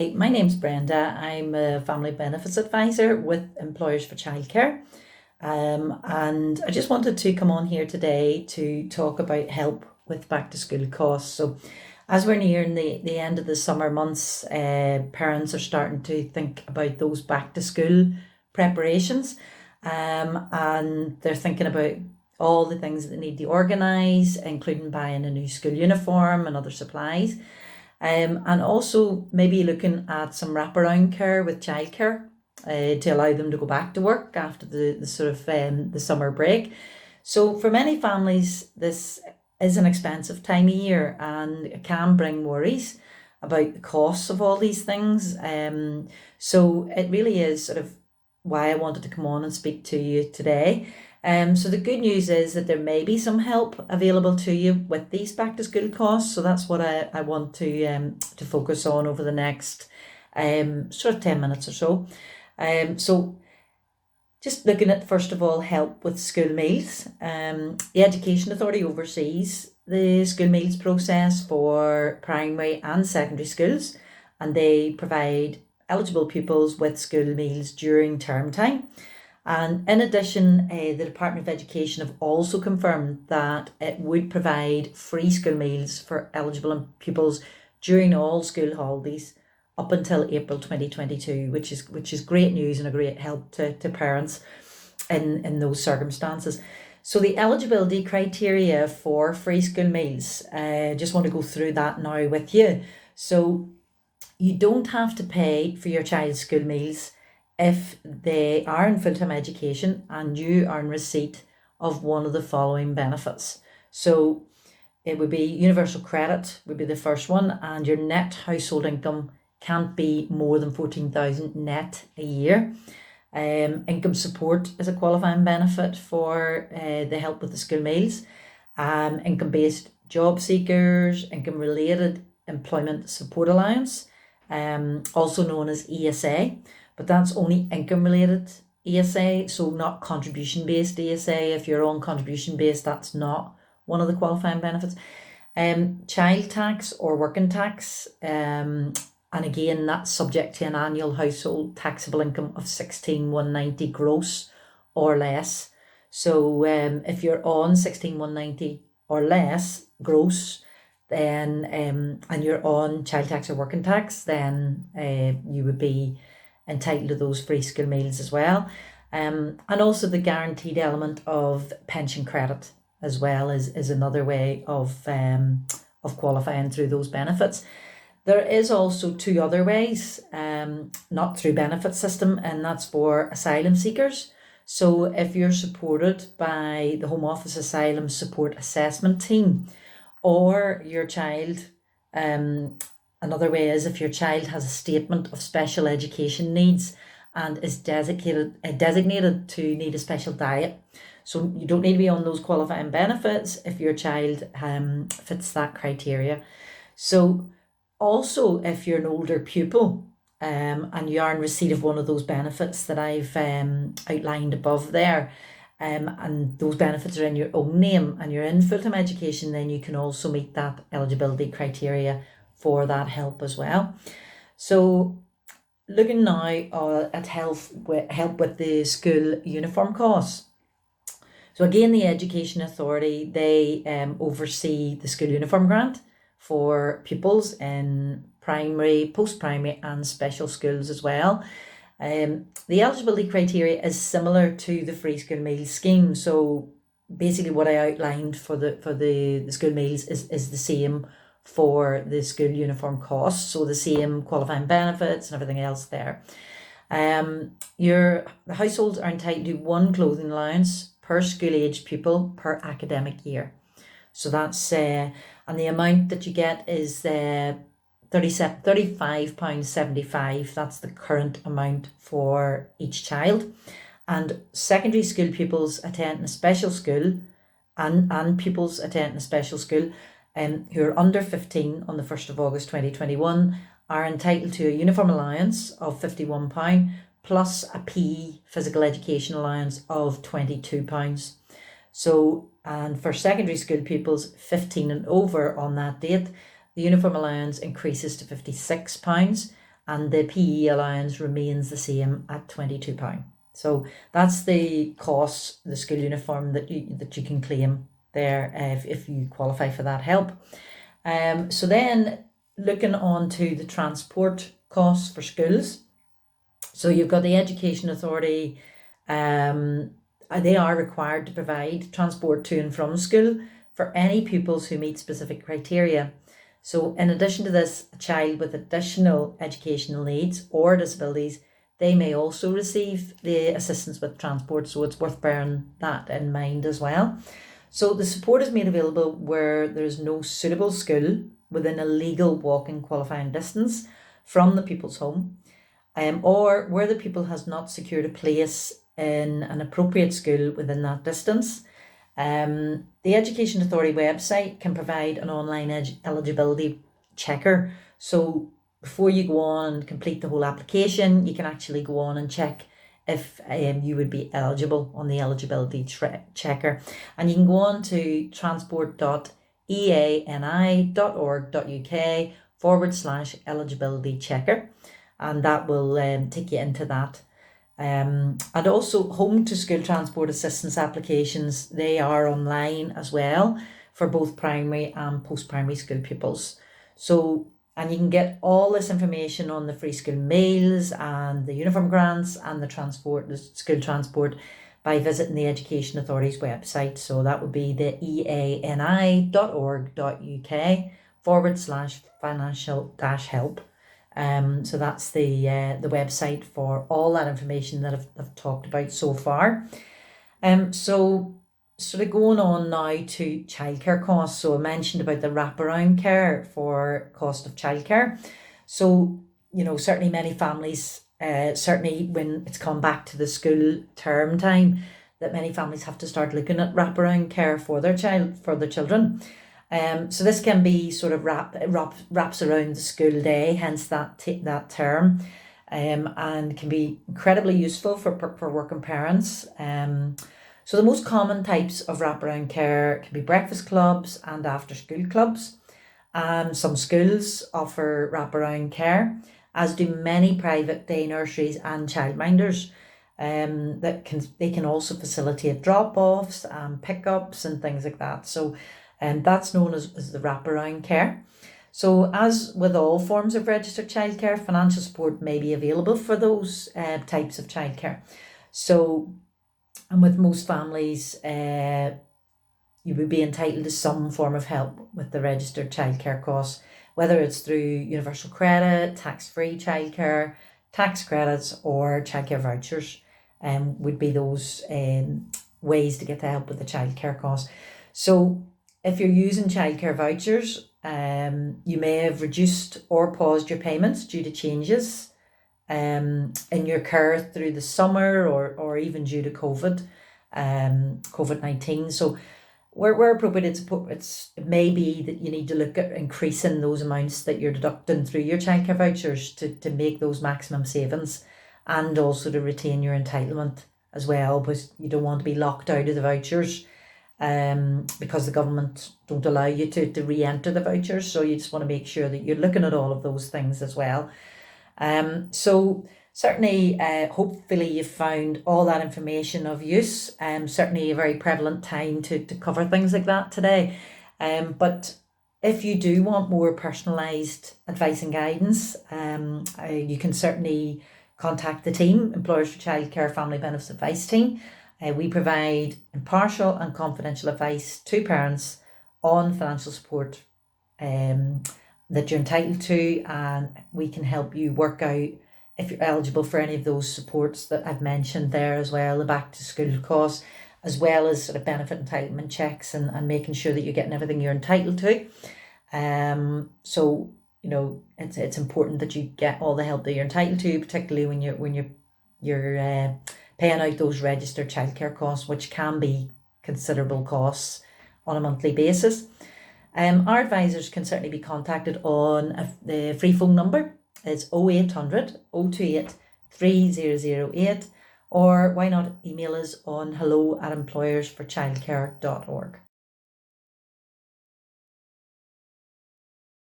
My name's Brenda. I'm a family benefits advisor with Employers for Childcare. And I just wanted to come on here today to talk about help with back to school costs. So, as we're nearing the end of the summer months, parents are starting to think about those back to school preparations. And they're thinking about all the things that they need to organise, including buying a new school uniform and other supplies. And also maybe looking at some wraparound care with childcare to allow them to go back to work after the sort of the summer break. So for many families, this is an expensive time of year and it can bring worries about the costs of all these things. So it really is sort of why I wanted to come on and speak to you today. So the good news is that there may be some help available to you with these back to school costs. So that's what I want to focus on over the next sort of 10 minutes or so. So just looking at, first of all, help with school meals. The Education Authority oversees the school meals process for primary and secondary schools, and they provide eligible pupils with school meals during term time. And in addition, the Department of Education have also confirmed that it would provide free school meals for eligible pupils during all school holidays up until April 2022, which is great news and a great help to parents in those circumstances. So the eligibility criteria for free school meals, just want to go through that now with you. So you don't have to pay for your child's school meals if they are in full-time education and you are in receipt of one of the following benefits. So it would be universal credit would be the first one, and your net household income can't be more than 14,000 net a year. Income support is a qualifying benefit for the help with the school meals. Income-based job seekers, income-related employment support allowance, also known as ESA, but that's only income-related ESA, so not contribution-based ESA. If you're on contribution-based, that's not one of the qualifying benefits. Child tax or working tax, and again, that's subject to an annual household taxable income of 16,190 gross or less. So if you're on 16,190 or less gross, then and you're on child tax or working tax, then you would be entitled to those free school meals as well. And also the guaranteed element of pension credit as well is another way of qualifying through those benefits. There is also two other ways, not through benefit system, and that's for asylum seekers. So if you're supported by the Home Office Asylum Support Assessment Team, or your child, another way is if your child has a statement of special education needs and is designated to need a special diet. So you don't need to be on those qualifying benefits if your child fits that criteria. So also, if you're an older pupil and you are in receipt of one of those benefits that I've outlined above there, and those benefits are in your own name and you're in full-time education, then you can also meet that eligibility criteria for that help as well. So looking now at help with the school uniform costs. So again, the Education Authority, they oversee the school uniform grant for pupils in primary, post-primary and special schools as well. The eligibility criteria is similar to the free school meals scheme. So basically what I outlined for the school meals is the same for the school uniform costs. So the same qualifying benefits and everything else there. The households are entitled to one clothing allowance per school age pupil per academic year. So that's and the amount that you get is £35.75. That's the current amount for each child. And secondary school pupils attending a special school and pupils attending a special school who are under 15 on the 1st of August 2021 are entitled to a uniform allowance of £51 plus a PE physical education allowance of £22. So, and for secondary school pupils 15 and over on that date, the uniform allowance increases to £56 and the PE allowance remains the same at £22. So that's the cost, the school uniform that you can claim there if you qualify for that help. So then looking on to the transport costs for schools. So you've got the Education Authority, they are required to provide transport to and from school for any pupils who meet specific criteria. So in addition to this, a child with additional educational needs or disabilities, they may also receive the assistance with transport. So it's worth bearing that in mind as well. So the support is made available where there's no suitable school within a legal walking qualifying distance from the pupil's home, or where the pupil has not secured a place in an appropriate school within that distance. The Education Authority website can provide an online eligibility checker. So before you go on and complete the whole application, you can actually go on and check if you would be eligible on the eligibility checker. And you can go on to transport.eani.org.uk/eligibility checker, and that will take you into that. And also home to school transport assistance applications, they are online as well for both primary and post-primary school pupils. So, and you can get all this information on the free school meals and the uniform grants and the school transport by visiting the Education Authority's website. So that would be the eani.org.uk/financial-help. So that's the website for all that information that I've talked about so far. So sort of going on now to childcare costs. So I mentioned about the wraparound care for cost of childcare. So, certainly many families, certainly when it's come back to the school term time, that many families have to start looking at wraparound care for their children. So this can be sort of wraps around the school day, hence that term, and can be incredibly useful for working parents. So the most common types of wraparound care can be breakfast clubs and after school clubs. Some schools offer wraparound care, as do many private day nurseries and childminders. They can also facilitate drop-offs and pickups and things like that. So that's known as the wraparound care. So as with all forms of registered childcare, financial support may be available for those types of childcare. So, and with most families, you would be entitled to some form of help with the registered childcare costs, whether it's through universal credit, tax-free childcare, tax credits, or childcare vouchers, would be those ways to get the help with the childcare costs. So if you're using childcare vouchers, you may have reduced or paused your payments due to changes in your care through the summer or even due to COVID-19. So where appropriate, it may be that you need to look at increasing those amounts that you're deducting through your childcare vouchers to make those maximum savings, and also to retain your entitlement as well, because you don't want to be locked out of the vouchers because the government don't allow you to re-enter the vouchers. So you just want to make sure that you're looking at all of those things as well. So certainly, hopefully you've found all that information of use. Certainly a very prevalent time to cover things like that today. But if you do want more personalised advice and guidance, you can certainly contact the team, Employers for Childcare Family Benefits Advice Team. We provide impartial and confidential advice to parents on financial support that you're entitled to, and we can help you work out if you're eligible for any of those supports that I've mentioned there as well, the back to school costs, as well as sort of benefit entitlement checks and making sure that you're getting everything you're entitled to. So it's important that you get all the help that you're entitled to, particularly when you're paying out those registered childcare costs, which can be considerable costs on a monthly basis. Our advisors can certainly be contacted on the free phone number. It's 0800 028 3008, or why not email us on hello@employersforchildcare.org.